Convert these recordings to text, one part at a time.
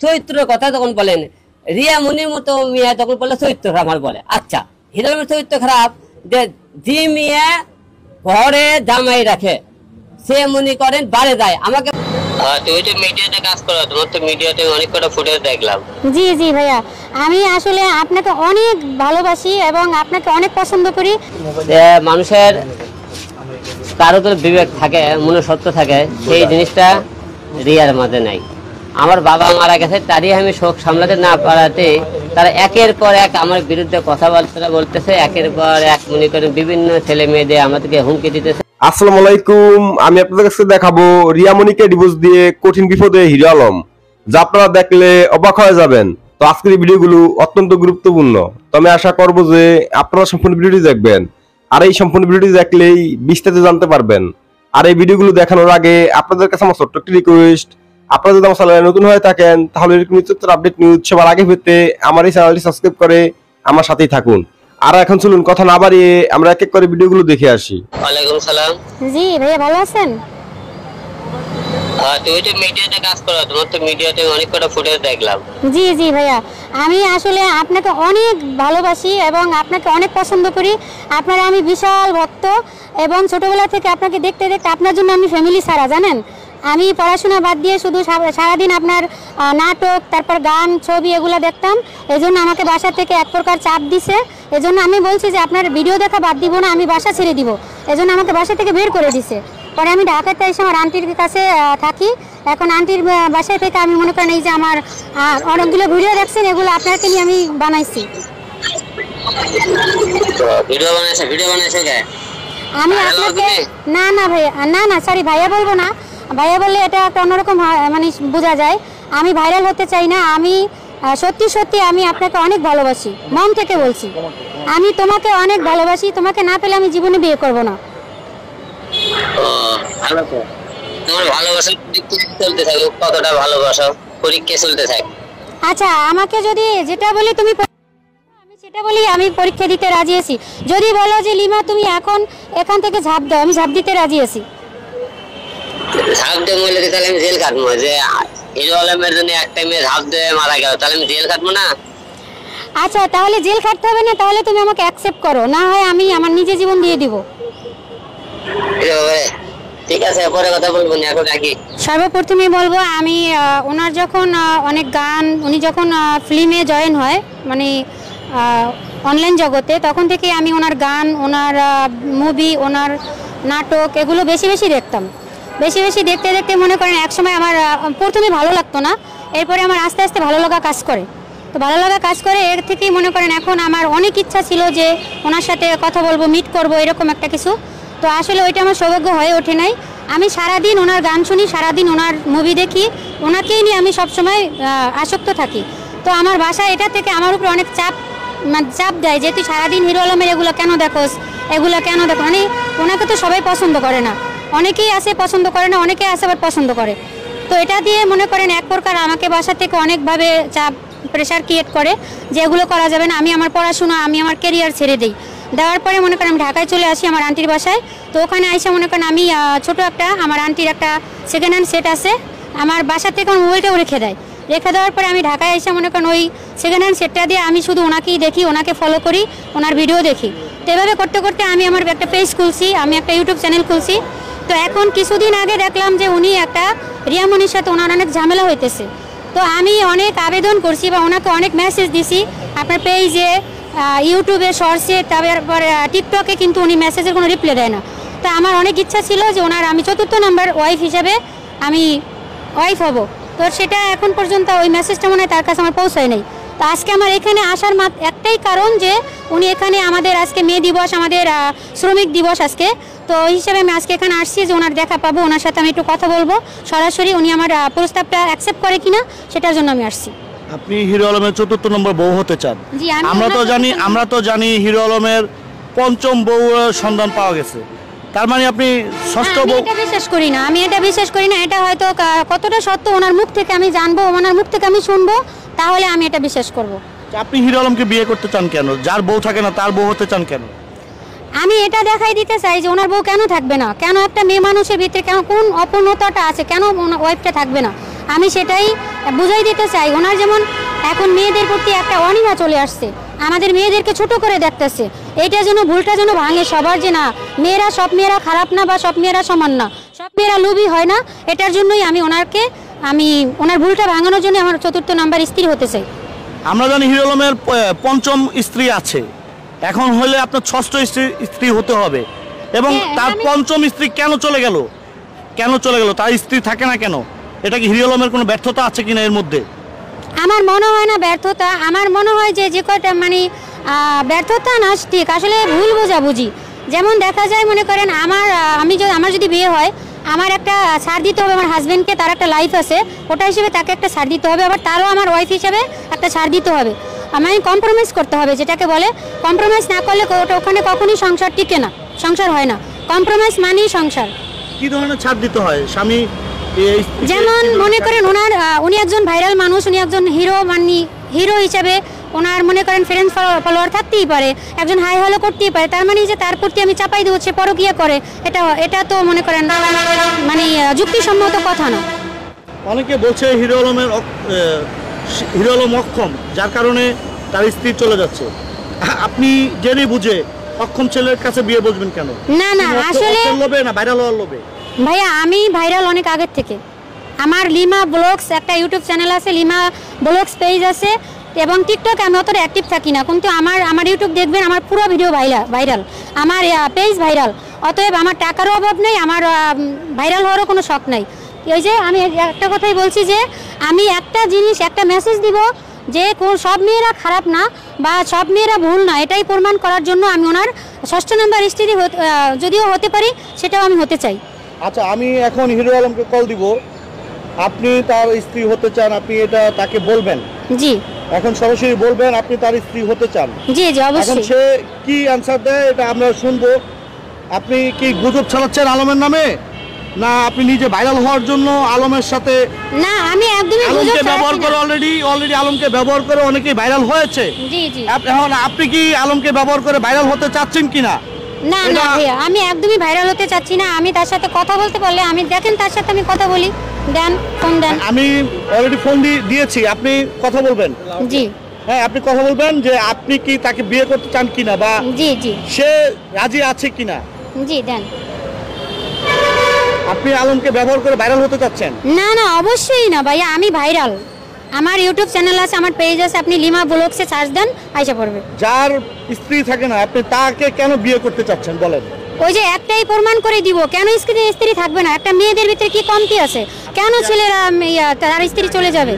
চরিত্রের কথা তখন বলেন, রিয়া মনির মতো মিয়া তখন বলে চরিত্র আমার বলে। আচ্ছা, হিরো আলমের চরিত্র খারাপ, যে মিয়া ঘরে জামাই রাখে সে মনে করেন বাড়ে যায় আমাকে। তুমি তো মিডিয়াতে কাজ করো, তোমার তো মিডিয়াতে অনেক কটা ফুটেজ দেখলাম। জি জি ভাইয়া, আমি আসলে আপনাকে অনেক ভালোবাসি এবং আপনাকে অনেক পছন্দ করি। মানুষের কারো তো বিবেক থাকে, মনে সত্য থাকে, সেই জিনিসটা রিয়ার মাঝে নাই। আমার বাবা মারা গেছে, তারই আমি শোক সামলাতে না পারাতে তারা একের পর এক আমার বিরুদ্ধে কথাবার্তা বলতেছে, একের পর এক মনে করেন বিভিন্ন ছেলে মেয়েদের আমাদেরকে হুমকি দিতেছে। আসসালামু আলাইকুম, আমি আপনাদের কাছে দেখাবো রিয়ামণিকে ডিভোর্স দিয়ে কঠিন বিপদে হিরো আলম, যা আপনারা দেখলে অবাক হয়ে যাবেন। তো আজকের এই ভিডিওগুলো অত্যন্ত গুরুত্বপূর্ণ, তো আমি আশা করবো যে আপনারা সম্পূর্ণ ভিডিওটি দেখবেন, আর এই সম্পূর্ণ ভিডিওটি দেখলেই বিস্তারিত জানতে পারবেন। আর এই ভিডিওগুলো দেখানোর আগে আপনাদের কাছে আমার ছোট্ট একটি রিকোয়েস্ট, আপনারা যদি আমার চ্যানেলে নতুন হয়ে থাকেন তাহলে এরকম নিত্য আপডেট নিউজ সবার আগে পেতে আমার এই চ্যানেলটি সাবস্ক্রাইব করে আমার সাথেই থাকুন। আর এখন চলুন কথা না বাড়িয়ে আমরা এক এক করে ভিডিওগুলো দেখে আসি। ওয়ালাইকুম সালাম। জি ভাইয়া, ভালো আছেন? তুমি তো মিডিয়াতে কাজ করো, তোমার তো মিডিয়াতে অনেক কটা ফুটেজ দেখলাম। জি জি ভাইয়া, আমি আসলে আপনাকে অনেক ভালোবাসি এবং আপনাকে অনেক পছন্দ করি। আপনার আমি বিশাল ভক্ত এবং ছোটবেলা থেকে আপনাকে দেখতে দেখতে আপনার জন্য আমি ফ্যামিলি ছাড়া, জানেন, আমি পড়াশোনা বাদ দিয়ে শুধু সারাদিন আপনার নাটক, তারপর গান, ছবি এগুলো দেখতাম। এজন্য আমাকে বাসা থেকে এক প্রকার চাপ দিছে। এজন্য আমি বলছি যে আপনার ভিডিও দেখা বাদ দিব না, আমি বাসা ছেড়ে দিব। এজন্য আমাকে বাসা থেকে বের করে দিছে। পরে আমি ঢাকাতে এসে আমার আন্টির কাছে থাকি। এখন আন্টির বাসায় থেকে আমি মনে করেন এই যে আমার অনেকগুলো ভিডিও দেখছেন, এগুলো আপনাকে নিয়ে আমি বানাইছি। আমি আপনাকে না না ভাইয়া, না না সরি ভাইয়া বলবো না, ভাইয়া বললে এটা একটা অন্যরকম মানে বোঝা যায়। আমি ভাইরাল হতে চাই না, আমি সত্যি সত্যি আমি আপনাকে অনেক ভালোবাসি, মন থেকে বলছি। আমি তোমাকে অনেক ভালোবাসি, তোমাকে না পেলে আমি জীবনে বিয়ে করব না। আচ্ছা, আমাকে যদি যেটা বলি তুমি আমি সেটা বলি, আমি পরীক্ষা দিতে রাজি আছি। যদি বলো যে লিমা তুমি এখন এখান থেকে ঝাঁপ দাও, আমি ঝাঁপ দিতে রাজি আছি। ঝাঁপ দিয়ে মরলে তাহলে আমি জেল কাটবো, যে হিরো আলমের জন্য একটা মেয়ে ঝাঁপ দিয়ে মারা গেল, তাহলে আমি জেল কাটবো না? আচ্ছা, তাহলে জেল খাটতে হবে না, তাহলে তুমি আমাকে অ্যাকসেপ্ট করো, না হয় আমি আমার নিজের জীবন দিয়ে দিব। ঠিক আছে, পরে কথা বলবো না, এখন রাখি। সর্বপ্রথমে বলবো, আমি ওনার যখন অনেক গান, উনি যখন ফিল্মে জয়েন হয় মানে অনলাইন জগতে, তখন থেকে আমি ওনার গান, ওনার মুভি, ওনার নাটক এগুলো বেশি বেশি দেখতাম। বেশি বেশি দেখতে দেখতে মনে করেন একসময় আমার প্রথমে ভালো লাগতো না, এরপরে আমার আস্তে আস্তে ভালো লাগা কাজ করে। তো ভালো লাগা কাজ করে, এর থেকেই মনে করেন এখন আমার অনেক ইচ্ছা ছিল যে ওনার সাথে কথা বলবো, মিট করব, এরকম একটা কিছু। তো আসলে ওইটা আমার সৌভাগ্য হয়ে ওঠে নাই। আমি সারাদিন ওনার গান শুনি, সারাদিন ওনার মুভি দেখি, ওনাকেই নিয়ে আমি সবসময় আসক্ত থাকি। তো আমার বাসা এটা থেকে আমার উপরে অনেক চাপ দেয় যে তুই সারাদিন হিরো আলমের এগুলো কেন দেখোস, এগুলো কেন দেখো, মানে ওনাকে তো সবাই পছন্দ করে না, অনেকেই আছে পছন্দ করে না, অনেকেই আছে আবার পছন্দ করে। তো এটা দিয়ে মনে করেন এক প্রকার আমাকে বাসা থেকে অনেকভাবে চাপ, প্রেশার ক্রিয়েট করে যে এগুলো করা যাবে না। আমি আমার পড়াশোনা, আমি আমার ক্যারিয়ার ছেড়ে দিই। দেওয়ার পরে মনে করেন আমি ঢাকায় চলে আসি আমার আন্টির বাসায়। তো ওখানে আইসা মনে করেন আমি ছোটো একটা আমার আন্টির একটা সেকেন্ড হ্যান্ড সেট আছে, আমার বাসা থেকে আমার মোবাইলটাও রেখে দেয়। রেখে দেওয়ার পরে আমি ঢাকায় এসে মনে করেন ওই সেকেন্ড হ্যান্ড সেটটা দিয়ে আমি শুধু ওনাকেই দেখি, ওনাকে ফলো করি, ওনার ভিডিও দেখি। তো এভাবে করতে করতে আমি আমার একটা পেজ খুলছি, আমি একটা ইউটিউব চ্যানেল খুলছি। তো এখন কিছুদিন আগে দেখলাম যে উনি একটা রিয়ামণির সাথে ওনার অনেক ঝামেলা হইতেছে। তো আমি অনেক আবেদন করছি বা ওনাকে অনেক মেসেজ দিছি আপনার পেজে, ইউটিউবে, শর্টসে, তারপরে টিকটকে, কিন্তু উনি মেসেজের কোনো রিপ্লাই দেয় না। তো আমার অনেক ইচ্ছা ছিল যে ওনার আমি 4র্থ নাম্বার ওয়াইফ হিসাবে আমি ওয়াইফ হব। তো সেটা এখন পর্যন্ত ওই মেসেজটা মনে হয় তার কাছে আমার পৌঁছায় নেই। তো আজকে আমার এখানে আসার একটাই কারণ যে উনি এখানে আমাদের আজকে মে দিবস, আমাদের শ্রমিক দিবস আজকে, তো ওই হিসাবে আমি আজকে এখানে আসছি যে ওনার দেখা পাবো, ওনার সাথে আমি একটু কথা বলবো সরাসরি, উনি আমার প্রস্তাবটা অ্যাকসেপ্ট করে কিনা সেটার জন্য আমি আসছি। আপনি হিরো আলমের 4র্থ নম্বর বউ হতে চান? জি, আমরা তো জানি হিরো আলমের 5ম বউ সন্ধান পাওয়া গেছে, তার মানে আপনি 6ষ্ঠ বউ? এটা বিশ্বাস করি না, আমি এটা বিশ্বাস করি না। এটা হয়তো কতটা সত্য ওনার মুখ থেকে আমি জানবো, ওনার মুখ থেকে আমি শুনবো, তাহলে আমি এটা বিশ্বাস করব। আপনি হিরো আলমকে বিয়ে করতে চান কেন? যার বউ থাকে না তার বউ হতে চান কেন? আমি এটা দেখাই দিতে চাই যে ওনার বউ কেন থাকবে না, কেন একটা মেয়ে মানুষের ভিতরে কেন কোন অপূর্ণতাটা আছে, কেন ওয়াইফটা থাকবে না, আমি সেটাই বুঝাই দিতে চাই, ওনার যেমন এখন মেয়েদের প্রতি একটা অনীহা চলে আসছে, আমাদের মেয়েদেরকে ছোট করে দেখতেছে, এইটা যেন ভুলটা যেন ভাঙে সবার, যে না মেয়েরা সব মেয়েরা খারাপ না বা সব মেয়েরা সমান না, সব মেয়েরা লোভী হয় না। এটার জন্যই আমি ওনার ভুলটা ভাঙানোর জন্য আমার 4র্থ নাম্বার স্ত্রী হতে চাই। আমরা জানি হিরো আলমের 5ম স্ত্রী আছে, এখন হলে আপনার 6ষ্ঠ স্ত্রী হতে হবে, এবং তার 5ম স্ত্রী কেন চলে গেল, তার স্ত্রী থাকে না কেন? এটা কি হিরো আলমের কোনো ব্যর্থতা আছে কিনা এর মধ্যে? আমার মনে হয় না ব্যর্থতা, আমার মনে হয় যে কয়টা মানে ব্যর্থতা না, ঠিক আসলে ভুল বোঝাবুঝি। যেমন দেখা যায় মনে করেন আমার যদি বিয়ে হয়, আমার একটা ছাড় দিতে হবে আমার হাজবেন্ডকে, তার একটা লাইফ আছে, ওটা হিসেবে তাকে একটা ছাড় দিতে হবে, আবার তারও আমার ওয়াইফ হিসেবে একটা ছাড় দিতে হবে। আমি কম্প্রোমাইজ করতে হবে, যেটাকে বলে কম্প্রোমাইজ না করলে ওখানে কখনোই সংসার টিকে না, সংসার হয় না। কম্প্রোমাইজ মানেই সংসার। কি ধরনের ছাড় দিতে হয় স্বামী? যেমন মনে করেন উনি একজন ভাইরাল মানুষ, উনি একজন হিরো হিসেবে ওনার মনে করেন ফ্রেন্ড ফলোয়ার থাকতেই পারে, একজন হাই হ্যালো করতেই পারে, তার মানে যে তার প্রতি আমি চাপাই দেবো সে পরকীয়া করে, এটা তো মনে করেন মানে যুক্তিসম্মত কথা না। অনেকে বলছে হিরো আলম অক্ষম, যার কারণে তার স্ত্রী চলে যাচ্ছে। আপনি জেনে বুঝে অক্ষম ছেলের কাছে বিয়ে বসবেন কেন? না আসলে লোভে না ভাইরাল হওয়ার লোভে? ভাইয়া আমি ভাইরাল অনেক আগের থেকে, আমার লিমা ব্লগস একটা ইউটিউব চ্যানেল আছে, লিমা ব্লগস পেজ আছে, এবং টিকটকে আমি অতটা অ্যাক্টিভ থাকি না, কিন্তু আমার ইউটিউব দেখবেন আমার পুরো ভিডিও ভাইরাল, আমার পেজ ভাইরাল। অতএব আমার টাকারও অভাব নেই, আমার ভাইরাল হওয়ারও কোনো শখ নাই। এই যে আমি একটা কথাই বলছি যে আমি একটা মেসেজ দিব যে সব মেয়েরা খারাপ না বা সব মেয়েরা ভুল না, এটাই প্রমাণ করার জন্য আমি ওনার 6ষ্ঠ নাম্বার স্ত্রী যদিও হতে পারি, সেটাও আমি হতে চাই। আচ্ছা, আমি এখন হিরো আলমকে কল দিব, আপনি তার স্ত্রী হতে চান, আপনি এটা তাকে বলবেন? জি, এখন সরাসরি বলবেন আপনি তার স্ত্রী হতে চান? জি অবশ্যই। এখন সে কি অ্যানসার দেয় এটা আমরা শুনবো। আপনি কি গুজব ছড়াচ্ছেন আলমের নামে, না আপনি নিজে ভাইরাল হওয়ার জন্য আলমের সাথে? না, আমি একদমই আলমকে ব্যবহার করে অলরেডি আলমকে ব্যবহার করে অনেকেই ভাইরাল হয়েছে। জি জি। এখন আপনি কি আলমকে ব্যবহার করে ভাইরাল হতে চাচ্ছেন কিনা? না ভাইয়া, আমি একদমই ভাইরাল হতে চাচ্ছি না। আমি তার সাথে কথা বলতে পারলে আমি দেখেন তার সাথে আমি কথা বলি, ফোন দেন। আমি অলরেডি ফোন দিয়েছি, আপনি কথা বলবেন? জি হ্যাঁ, আপনি কথা বলবেন যে আপনি কি তাকে বিয়ে করতে চান কিনা, বা জি জি সে রাজি আছে কিনা। জি দেন। আপনি আলমকে ব্যবহার করে ভাইরাল হতে চাচ্ছেন? না অবশ্যই না ভাইয়া, আমি ভাইরাল, আমার ইউটিউব চ্যানেল আছে, আমার পেজ আছে, আপনি লিমা ব্লগসে সার্চ দেন আইসা পড়বে। যার স্ত্রী থাকে না, আপনি তাকে কেন বিয়ে করতে চাচ্ছেন বলেন? ওই যে একটাই প্রমাণ করে দিব, কেন স্ত্রী থাকবে না? একটা মেয়েদের ভিতরে কি কমতি আছে? কেন ছেলেরা তার স্ত্রী চলে যাবে?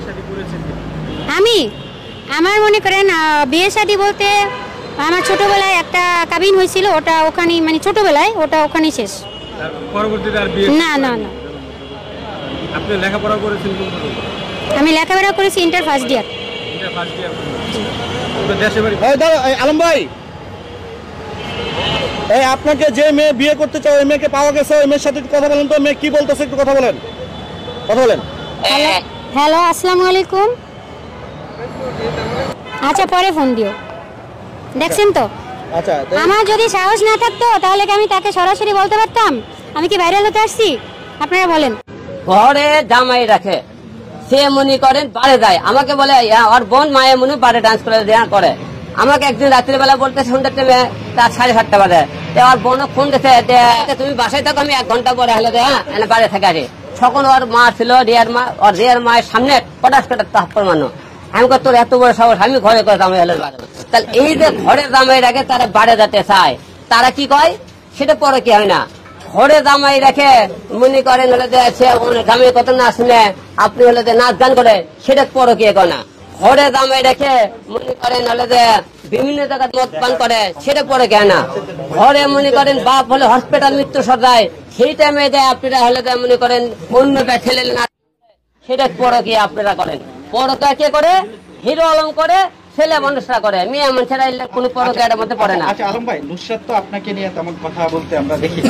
আমার মনে করেন বিয়ে শাদী বলতে আমার ছোটবেলায় একটা কাবিন হয়েছিল, ওটা ওখানেই মানে ছোটবেলায় ওটা ওখানেই শেষ। পরবর্তীতে আর বিয়ে? না। আপনি লেখাপড়া করেছেন? আমি লেখাপড়া করেছি ইন্টার ফার্স্ট ইয়ার। দেশে বাড়ি? আলম ভাই, এই আপনাকে যে মেয়ে বিয়ে করতে চাও, ওই মেয়েকে পাওয়া গেছে? ওই মেয়ের সাথে একটু কথা বলেন তো, মেয়ে কি বলতেছে একটু কথা বলেন। হ্যালো, আসসালামু আলাইকুম। আচ্ছা, পরে ফোন দিও। দেখছেন তো? আচ্ছা, আমার যদি সাহস না থাকতো তাহলে কি আমি তাকে সরাসরি বলতে পারতাম আমি কি ভাইরাল হতে আসছি? আপনারা বলেন। ঘরে জামাই রাখে, সে মনে করেন বাড়ে যায়, আমাকে বলে ওর বোন মায়ে মনে বাড়ে ডান্স করে দেয়া করে। আমাকে একদিন রাত্রিবেলা বলতে সন্ধ্যার টাইমে তার 7:30 বাজে, ওর বোন ফোন দিতে তুমি বাসায় থাকো, আমি 1 ঘন্টা পরে হলে বাড়ি থেকে আসি। সকল ওর মা ছিল রিয়ার মায়ের সামনে পটাশ কাটার তাপ্পর মানো। আমি তোর এত বড় সাহস, আমি ঘরে করে জামাই হলে বাড়ে। তাহলে এই যে ঘরের জামাই রাখে তারা বাড়ে যেতে চায়, তারা কি কয় সেটা পরে কি হয় না। ঘরে জামাই রেখে মনে করেন হলে যে জামাই কত না শুনে আপনি হলে যে নাচ গান করে, সেটা পরে কি কয় না। ঘরে জামাই রেখে মনে করেন হলে যে বিভিন্ন জায়গায় মদ পান করে, সেটা পরে কে না। ঘরে মনে করেন বাপ হলে হসপিটাল মৃত্যু সজ্জায়, সেই টাইমে যে আপনারা হলে যে মনে করেন অন্য ছেলে না, সেটা পরে কি আপনারা করেন। পরকা কে করে? হিরো আলম করে, ছেলে মানুষরা করে, মেয়ে মানুষেরা কোনো পরকার মধ্যে পড়ে না। আচ্ছা আলম ভাই, নুসরাত তো আপনাকে নিয়ে তেমন কথা বলতে আমরা দেখি,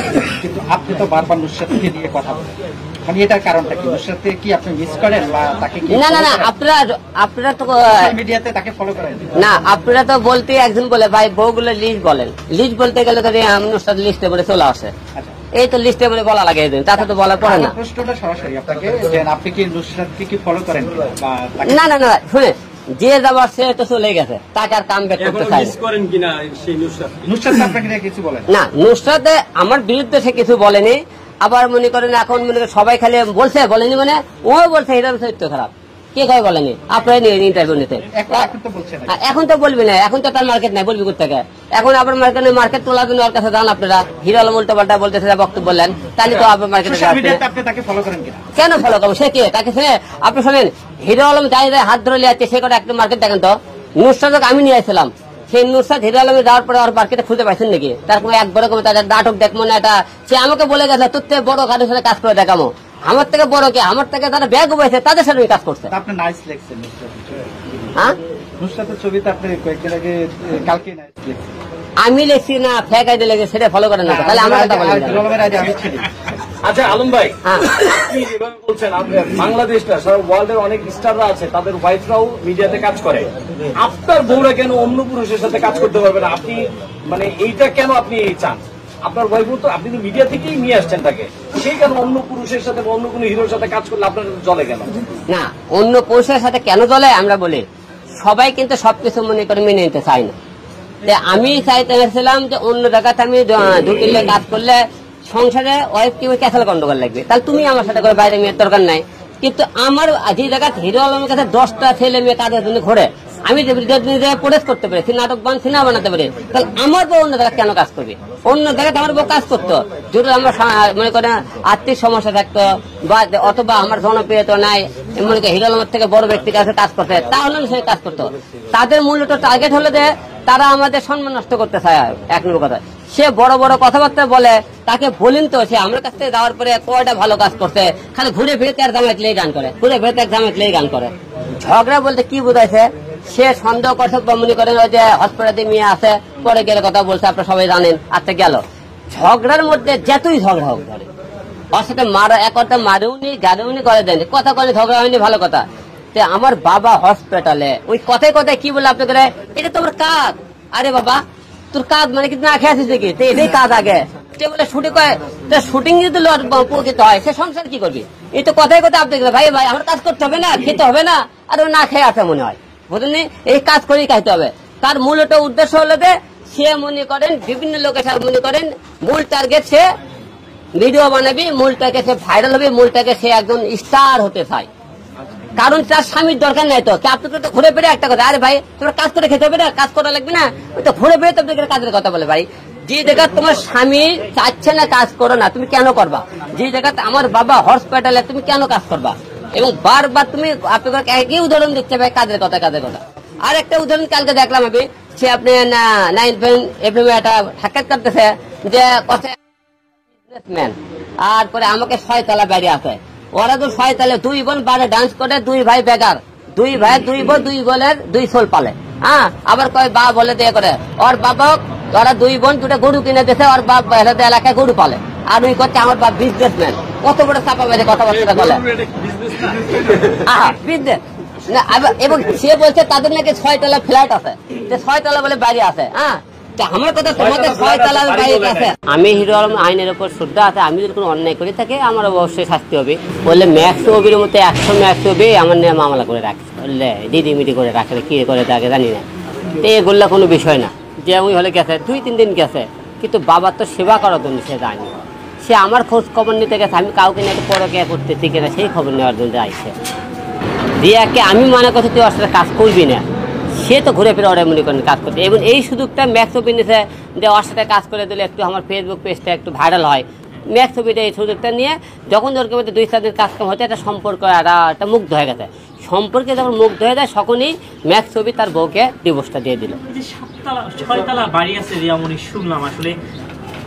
কিন্তু আপনি তো বারবার নুসরাতকে নিয়ে কথা বলেন, মানে এটার কারণটা কি? নুসরাতকে কি আপনি মিস করেন বা তাকে কি? না আপনারা তো মিডিয়াতে তাকে ফলো করেন না, আপনারা তো বলতে একজন বলে ভাই বউগুলো লিস্ট বলেন, লিস্ট বলতে গেলে তো নুসরাত লিস্টে বলে চলে আসে। আচ্ছা, এই তো লিস্টে বলে বলা লাগে এদিন, তাতে তো বলা পড়ে না। আমার প্রশ্নটা সরাসরি আপনাকে, যে আপনি কি নুসরাতকে কি ফলো করেন বা তাকে না না না শুনে, যে যাবার সে তো চলে গেছে, তাকে আর কাম ব্যাক করতে এখন চাই মিস করেন কিনা সেই নুসরাত? নুসরাত আপনাকে নিয়ে কিছু বলেন? না। নুসরাতে আমার বিরুদ্ধে সে কিছু বলেনি, আবার মনে করেন এখন মনে করেন সবাই খালি বলছে, বলেনি মানে ও বলছে হিরোর চরিত্র খারাপ, কে কয় বলেনি, আপনারা নিয়ে ইন্টারভিউ নিতে। এখন তো বলছেন না। এখন তো বলবি না, এখন তো তার মার্কেট নাই, বলবি কোথেকে? এখন আবার মার্কেট তোলার জন্য ওর কাছে যান আপনারা, হিরো আলম উল্টো পাল্টা বলতেছে, বক্তব্য বললেন, তাহলে তো আপনার মার্কেটে সোশ্যাল মিডিয়াতে আপনি তাকে ফলো করেন কিনা? কেন ফলো করবো? সে কে? তাকে শুনে আপনি শোনেন, হিরো আলম যাই হাত ধরে লিয়ে আছে, সে করে একটা মার্কেট দেখেন তো। নুসরাত আমি নিয়ে আসছিলাম, সেই নুসরাত হিরো আলমে যাওয়ার পরে আর মার্কেটে খুঁজে পাইছেন নাকি? তার কোনো একবার তাদের নাটক দেখবো না, এটা সে আমাকে বলে গেছে, তোর থেকে বড় কারোর সাথে কাজ করে দেখাবো। আমার থেকে বড় কে? আমার থেকে যারা ব্যাগ উপাইছে তাদের সাথে কাজ করছে। আপনি নাইস লেখছেন হ্যাঁ, নুসরাতের ছবিতে আপনি কয়েকদিন আগে কালকে নাইস লেখছেন। আমি লিখছি না, ফেক আইডি লেগে, সেটা ফলো করেন না, তাহলে আমার কথা বলেন না। হিরো আলমের আইডি আমি ছিলি। আচ্ছা আলম ভাই, হ্যাঁ। আপনি যেভাবে বলছেন বাংলাদেশটা সারা ওয়ার্ল্ডের অনেক স্টাররা আছে, তাদের ওয়াইফরাও মিডিয়াতে কাজ করে, আপনার বউরা কেন অন্য পুরুষের সাথে কাজ করতে পারবে না? আপনি মানে এইটা কেন আপনি চান? আপনার ওয়াইফ তো আপনি তো মিডিয়া থেকেই নিয়ে আসছেন তাকে, সেই কেন অন্য পুরুষের সাথে বা অন্য কোনো হিরোর সাথে কাজ করলে আপনার চলে কেন? না, অন্য পুরুষের সাথে কেন চলে আমরা বলি, সবাই কিন্তু সবকিছু মনে করে মেনে নিতে চাই না। আমি চাইতেছিলাম যে অন্য জায়গাতে আমি ঢুকিলে কাজ করলে সংসারে ওয়াইফ কি ক্যাসাল গন্ডগোল লাগবে, তাহলে তুমি আমার সাথে করে বাইরে মেয়ের দরকার নাই। কিন্তু আমার যে জায়গায় হিরো আলমের কাছে 10টা ছেলে মেয়ে কাজের জন্য ঘোরে, আমি প্রোডেস করতে পারি, নাটক সিনেমা বানাতে পারি, তাহলে আমার বউ অন্য জায়গায় কেন কাজ করবে? অন্য জায়গায় আমার বউ কাজ করতো, যদি আমার মনে করেন আর্থিক সমস্যা থাকতো বা অথবা আমার জনপ্রিয়তা নাই, মনে করেন হিরো আলমের থেকে বড় ব্যক্তির কাছে কাজ করতে, তাহলে সে কাজ করতো। তাদের মূলত টার্গেট হলো যে তারা আমাদের সম্মান নষ্ট করতে চায়। এক নম্বর কথা, সে বড় বড় কথাবার্তা বলে, তাকে বলেন তো সে আমার কাছ থেকে যাওয়ার পরে কয়টা ভালো কাজ করছে, খালি ঘুরে ফিরে তার জামাইতলেই গান করে, ঘুরে ফিরে তার জামাইতলেই গান করে। ঝগড়া বলতে কি বোঝাইছে? সে সন্দেহ করছে বা মনে করেন ওই যে হসপিটালে মেয়ে আছে, পরে গেলে কথা বলছে, আপনারা সবাই জানেন, আচ্ছা গেল। ঝগড়ার মধ্যে যতই ঝগড়া হোক ধরে ওর সাথে মারা, এক কথা মারেউনি গাড়েউনি করে দেন, কথা বলে ঝগড়া হয়নি, ভালো কথা। আমার বাবা হসপিটালে ওই কথায় কথায় কি বলে আপনি করে, এটা তোমার কাজ। আরে বাবা, তোর কাজ মানে কি না খেয়ে আসিস নাকি? এটাই কাজ আগে বলে শুটিং করে, শুটিং যদি উপকৃত হয় সে সংসার কি করবি? এই তো কথায় কথা আপনি ভাই ভাই আমার কাজ করতে হবে না, খেতে হবে না, আর না খেয়ে আসে মনে হয়, বুঝলেন? এই কাজ করেই খাইতে হবে। তার মূল একটা উদ্দেশ্য হলো যে সে মনে করেন বিভিন্ন লোকের সাথে মনে করেন মূল টার্গেট সে ভিডিও বানাবি, মূলটাকে সে ভাইরাল হবে, মূলটাকে সে একজন স্টার হতে চায়। কারণ তার স্বামীর দরকার নাই তো, আপনি তো ঘুরে ফিরে একটা কথা, আরে ভাই তোমার কাজ করে খেতে হবে না, কাজ করা লাগবে না, ওই তো ঘুরে ফিরে তোমাদের কাজের কথা বলে। ভাই যে জায়গা তোমার স্বামী চাচ্ছে না কাজ করো না, তুমি কেন করবা? যে জায়গাতে আমার বাবা হসপিটালে, তুমি কেন কাজ করবা? এবং বারবার তুমি আপনাদের একই উদাহরণ দিচ্ছে ভাই, কাজের কথা কাজের কথা। আর একটা উদাহরণ কালকে দেখলাম আমি, সে আপনি 9 এপ্রিল একটা সাক্ষাৎ করতেছে যে বিজনেসম্যান, আর পরে আমাকে 6 তলা বাইরে আছে, ওরা তো 6 তলে 2 বোন বারে ডান্স করে, 2 ভাই বেগার, 2 ভাই 2 বোন 2 বোনের 2 সোল পালে। হ্যাঁ, আবার কয় বা বলে দিয়ে করে ওর বাবা, ওরা 2 বোন 2টা গরু কিনে দিয়েছে, ওর বাপ এলাকায় গরু পালে, আর ওই করছে আমার বাপ বিজনেসম্যান। কত বড় চাপা বেঁধে কথাবার্তা বলে, বিজনেস না। এবং সে বলছে তাদের নাকি 6 তলা ফ্ল্যাট আছে, 6 তলা বলে বাড়ি আছে। হ্যাঁ, আমার কথা তোমাদের 6 তলার বাড়ি আছে। আমি হিরো আলম আইনের উপর শ্রদ্ধা আছে, আমি যদি কোনো অন্যায় করে থাকি আমার অবশ্যই শাস্তি হবে। বললে ম্যাক্স ওবির মতো 100 ম্যাক্স ওবি আমার নিয়ে মামলা করে রাখছে, বললে দিদিমিটি করে রাখলে কি করে থাকে জানি না। তো এগুলো কোনো বিষয় না, যে ওই হলে গেছে 2-3 দিন গেছে, কিন্তু বাবার তো সেবা করার জন্য সে যায়নি, সে আমার খোঁজ খবর নিতে গেছে। আমি কাউকে নিয়ে পরকে করতেছি কিনা সেই খবর নেওয়ার জন্য আইসে। রিয়াকে আমি মনে করছি তুই ওর সাথে কাজ করবি না, সে তো ঘুরে ফিরে ওরা মনে করেন কাজ করতে। এবং এই সুযোগটা ম্যাক্স ওপি নিয়েছে যে ওর সাথে কাজ করে দিলে একটু আমার ফেসবুক পেজটা একটু ভাইরাল হয়। ম্যাক্স ওপিটা এই সুযোগটা নিয়ে যখন ওর মধ্যে 2-4 দিন কাজ কাম হচ্ছে, একটা সম্পর্ক একটা মুগ্ধ হয়ে গেছে। সম্পর্কে যখন মুগ্ধ হয়ে যায় তখনই ম্যাক্স ওপি তার বউকে ডিভোর্সটা দিয়ে দিল। 6 তলা বাড়ি আছে রিয়ামণি, শুনলাম আসলে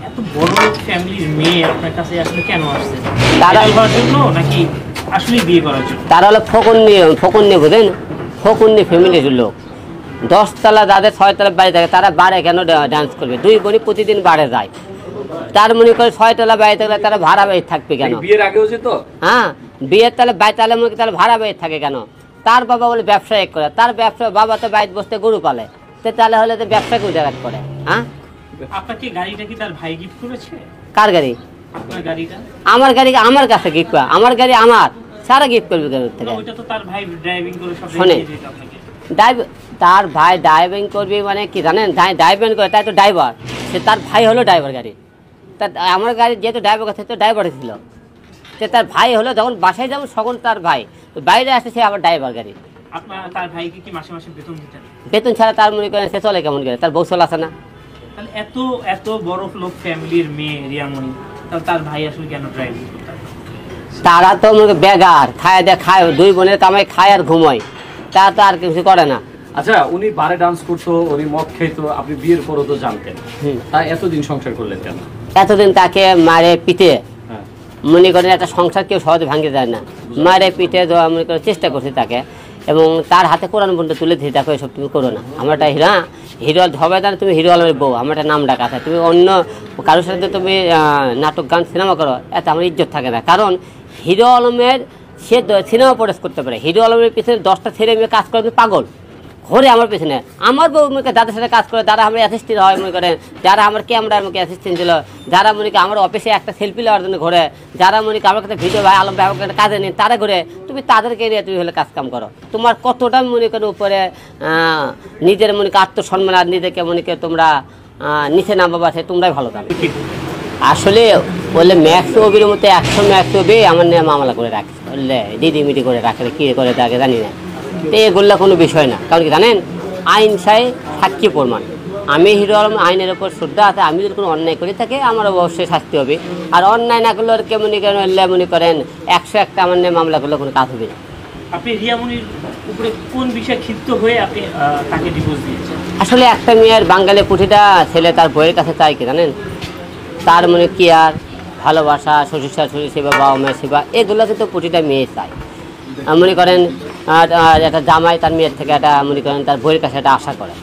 এত বড় ফ্যামিলির মেয়ে আপনার কাছে আসলে কেন আসছে? তারা হওয়ার জন্য নাকি আসলে বিয়ে করার জন্য? তারা হলো ফকুন্নি বুঝেন, ফকুন্নি ফ্যামিলির লোক। 10 তলা যাদের 6 তলা বাড়ি থাকে তারা বারে কেন ডান্স করবে? 2 বোনই প্রতিদিন বারে যায়, তার মনে করে 6 তলা বাড়ি থাকলে তারা ভাড়া বাড়ি থাকবে কেন? বিয়ের আগেও যেত। হ্যাঁ, বিয়ের তাহলে তাহলে মনে তাহলে ভাড়া বাড়ি থাকে কেন? তার বাবা বলে ব্যবসা এক করে, তার ব্যবসা বাবা তো বাড়িতে বসতে গরু পালে, তাহলে হলে তো ব্যবসা কেউ জায়গা করে। হ্যাঁ, আপনাকে গাড়িটা কি তার ভাই গিফট করেছে? কার গাড়ি? আপনার গাড়িটা? আমার গাড়ি আমার কাছে গিফট করা, আমার গাড়ি আমার, সারা গিফট করবে কেন থেকে? ওইটা তো তার ভাই ড্রাইভিং করে সব শোনে, দিয়ে দিত আপনাকে। তার ভাই ড্রাইভিং করবে মানে কি জানেন, ড্রাইভিং করে তাই তো ড্রাইভার, সে তার ভাই হলো ড্রাইভার গাড়ি। তার আমার গাড়ি যেহেতু ড্রাইভার কাছে তো ড্রাইভার ছিল, সে তার ভাই হলো যখন বাসায় যাবো তখন তার ভাই, তো বাইরে আসে সে আবার ড্রাইভার গাড়ি। আপনার তার ভাইকে কি মাসে মাসে বেতন দিতেন? বেতন ছাড়া তার মনে করেন সে চলে কেমন করে, তার বউ চলে আসে না। তাহলে এত বড় লোক ফ্যামিলির মেয়ে রিয়ামণি, তাহলে তার ভাই আসলে কেন ড্রাইভিং করতেন? তারা তো মনে করেন বেগার, খায় দেয়, খায়, দুই বোনের কামাই, খায় আর ঘুমায়, তা তো আর কিছু করে না। আচ্ছা, উনি বারে ডান্স করতো, উনি মদ খাইতো, আপনি বিয়ের পরও তো জানতেন, তা এতদিন সংসার করলেন কেন? এতদিন তাকে মারে পিটে, হ্যাঁ, মনে করেন একটা সংসার কেউ সহজে ভাঙতে যায় না, মারে পিঠে দেওয়া মনে করে চেষ্টা করছি তাকে, এবং তার হাতে কোরআন বন্ধু তুলে দিই, দেখো এসব তুমি করো না, আমার একটা হিরো হবে না, তুমি হিরো আলমের বউ, আমার একটা নাম ডাকা আছে, তুমি অন্য কারোর সাথে তুমি নাটক গান সিনেমা করো, এত আমার ইজ্জত থাকে না। কারণ হিরো আলমের সে সিনেমা প্রডিউস করতে পারে, হিরো আলমের পিছনে 10টা ছেলে মেয়ে কাজ করে, পাগল ঘরে আমার পেছনে, আমার বউ মনে করে যাদের সাথে কাজ করে, যারা আমার অ্যাসিস্ট্যান্ট হয় মনে করেন, যারা আমার ক্যামেরা আমাকে অ্যাসিস্ট্যান্ট ছিল, যারা মনে করি আমার অফিসে একটা সেলফি নেওয়ার জন্য ঘরে, যারা মনে করি আমার কাছে ভিডিও ভাই আলম ভাই আমার কাছে কাজে নেই, তারা ঘুরে, তুমি তাদেরকে নিয়ে তুমি হলে কাজ কাম করো, তোমার কতটা মনে করো উপরে নিজের মনে করি আত্মসম্মান আর নিজেকে মনে করি তোমরা নিচে নামাবা, সে তোমরাই ভালো জানো। আসলে বললে ম্যাক্স ছবির মতো 100 ম্যাক্স ছবি আমার নিয়ে মামলা করে রাখছে, বললে দিদিমিটি করে রাখে, কী করে তাকে জানি না, তো এগুলো কোনো বিষয় না। কারণ কি জানেন, আইন সাই সাক্ষী প্রমাণ, আমি হিরো আলম আইনের ওপর শ্রদ্ধা আছে, আমি যদি কোনো অন্যায় করে থাকি আমার অবশ্যই শাস্তি হবে, আর অন্যায় না করলে কে মনে করেন মনে করেন 101টা আমার নিয়ে মামলা করলে কোনো কাজ হবে না। আপনি রিয়ামণির উপরে কোন বিষয়ে ক্ষিপ্ত হয়ে আপনি তাকে ডিভোর্স দিয়েছেন? আসলে একটা মেয়ের বাঙালি পুঁথিটা ছেলে তার বইয়ের কাছে চাই কি জানেন, তার মনে কি আর ভালোবাসা, শ্বশুর শাশুড়ি সেবা, বাবা মায়ের সেবা, এগুলো কিন্তু প্রতিটা মেয়ে চায়। মনে করেন একটা জামাই তার মেয়ের থেকে একটা মনে করেন তার বইয়ের কাছে একটা আশা করে,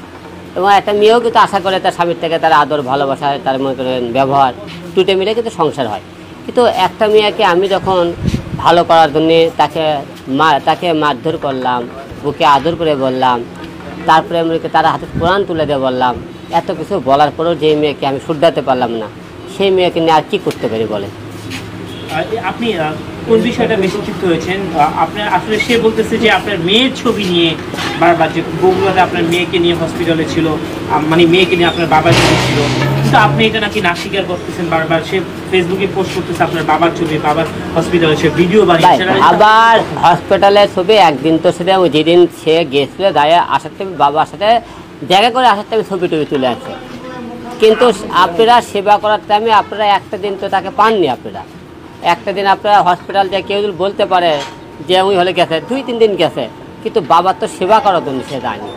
এবং একটা মেয়েও কিন্তু আশা করে তার স্বামীর থেকে তার আদর ভালোবাসা, তার মনে করেন ব্যবহার, দুটো মিলে কিন্তু সংসার হয়। কিন্তু একটা মেয়েকে আমি যখন ভালো করার জন্যে তাকে মারধর করলাম, বুকে আদর করে বললাম, তারপরে মনে করি তার হাতে কোরআন তুলে দিয়ে বললাম, এত কিছু বলার পরেও যে মেয়েকে আমি শুধরাতে পারলাম না, সেই মেয়েকে নিয়ে আর কী করতে পারি বলে? আপনি কোন বিষয়টা বেশি ক্ষিপ্ত হয়েছেন? আপনার আসলে সে বলতেছে যে আপনার মেয়ের ছবি নিয়ে বারবার, যে বগুড়াতে আপনার মেয়েকে নিয়ে হসপিটালে ছিল, মানে মেয়েকে নিয়ে আপনার বাবার ছবি ছিল, কিন্তু আপনি এটা নাকি না স্বীকার করতেছেন বারবার। সে ফেসবুকে পোস্ট করতেছে আপনার বাবার ছবি, বাবার হসপিটালে সে ভিডিও বানিয়েছে। আবার হসপিটালের ছবি একদিন তো সেটা যেদিন সে গেছিল গায়ে আসার টাইমে বাবার সাথে দেখা করে আসার টাইমে ছবি টবি তুলে আছে, কিন্তু আপনারা সেবা করার টাইমে আপনারা একটা দিন তো তাকে পাননি। আপনারা একটা দিন আপনারা হসপিটাল থেকে কেউ যদি বলতে পারে যে উনি হলে গেছে, 2-3 দিন গেছে, কিন্তু বাবার তো সেবা করার জন্য সে যায়নি,